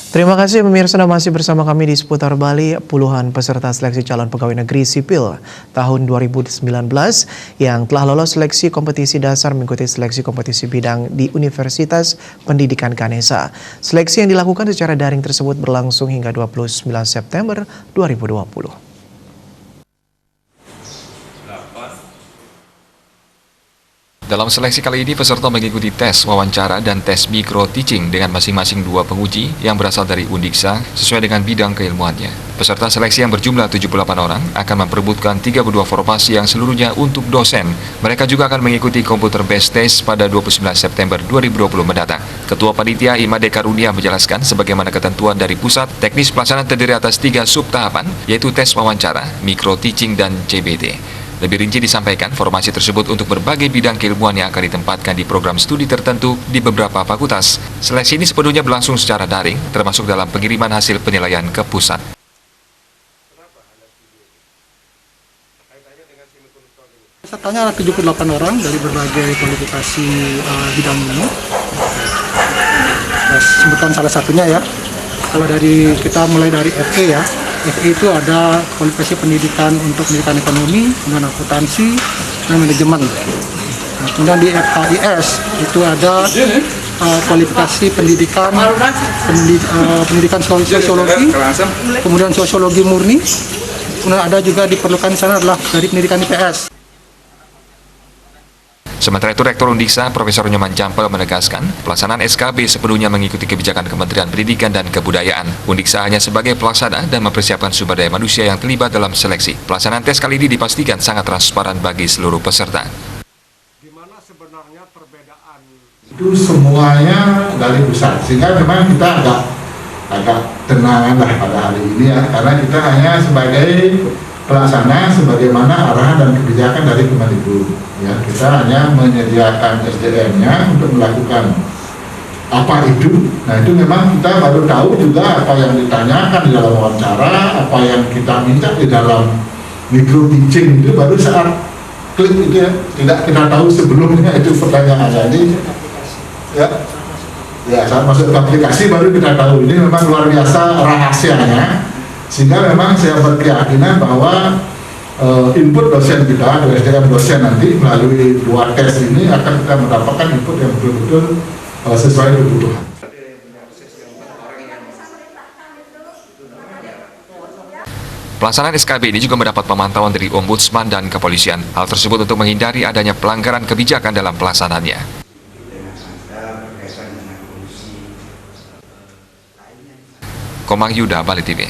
Terima kasih pemirsa, masih bersama kami di Seputar Bali. Puluhan peserta seleksi calon pegawai negeri sipil tahun 2019 yang telah lolos seleksi kompetisi dasar mengikuti seleksi kompetisi bidang di Universitas Pendidikan Ganesha. Seleksi yang dilakukan secara daring tersebut berlangsung hingga 29 September 2020. Dalam seleksi kali ini, peserta mengikuti tes wawancara dan tes micro teaching dengan masing-masing 2 penguji yang berasal dari Undiksa sesuai dengan bidang keilmuannya. Peserta seleksi yang berjumlah 78 orang akan memperebutkan 32 formasi yang seluruhnya untuk dosen. Mereka juga akan mengikuti computer based test pada 29 September 2020 mendatang. Ketua Panitia Imade Karunia menjelaskan sebagaimana ketentuan dari pusat, teknis pelaksanaan terdiri atas 3 sub tahapan, yaitu tes wawancara, micro teaching, dan CBT. Lebih rinci disampaikan, formasi tersebut untuk berbagai bidang keilmuan yang akan ditempatkan di program studi tertentu di beberapa fakultas. Seleksi ini sepenuhnya berlangsung secara daring, termasuk dalam pengiriman hasil penilaian ke pusat. Pesertanya ada 78 orang dari berbagai kualifikasi bidang ini. Nah, sebutkan salah satunya ya. Kalau dari kita mulai dari FE ya. FE itu ada kualifikasi pendidikan untuk pendidikan ekonomi, dan akuntansi, dan manajemen. Nah, kemudian di FKIS itu ada kualifikasi pendidikan sosiologi, kemudian sosiologi murni. Kemudian ada juga diperlukan di sana adalah dari pendidikan IPS. Sementara itu, Rektor Undiksa, Profesor Nyoman Jampel menegaskan, pelaksanaan SKB sepenuhnya mengikuti kebijakan Kementerian Pendidikan dan Kebudayaan. Undiksa hanya sebagai pelaksana dan mempersiapkan sumber daya manusia yang terlibat dalam seleksi. Pelaksanaan tes kali ini dipastikan sangat transparan bagi seluruh peserta. Di mana sebenarnya perbedaan itu semuanya dari pusat, sehingga memang kita agak tenangan lah pada hari ini ya, karena kita hanya sebagai pelaksana sebagaimana arahan dan kebijakan dari Kemendikbud. Ya, kita hanya menyediakan SDM-nya untuk melakukan apa itu. Nah, itu memang kita baru tahu juga apa yang ditanyakan di dalam wawancara, apa yang kita minta di dalam micro teaching itu baru saat klik itu ya. Tidak kita tahu sebelumnya itu pertanyaannya. Jadi ya saat masuk ke aplikasi baru kita tahu. Ini memang luar biasa rahasianya. Sehingga memang saya berkeyakinan bahwa input dosen kita, SDM dosen nanti melalui 2 tes ini akan kita mendapatkan input yang betul-betul sesuai kebutuhan. Pelaksanaan SKB ini juga mendapat pemantauan dari Ombudsman dan Kepolisian. Hal tersebut untuk menghindari adanya pelanggaran kebijakan dalam pelaksanaannya. Komang Yuda, Bali TV.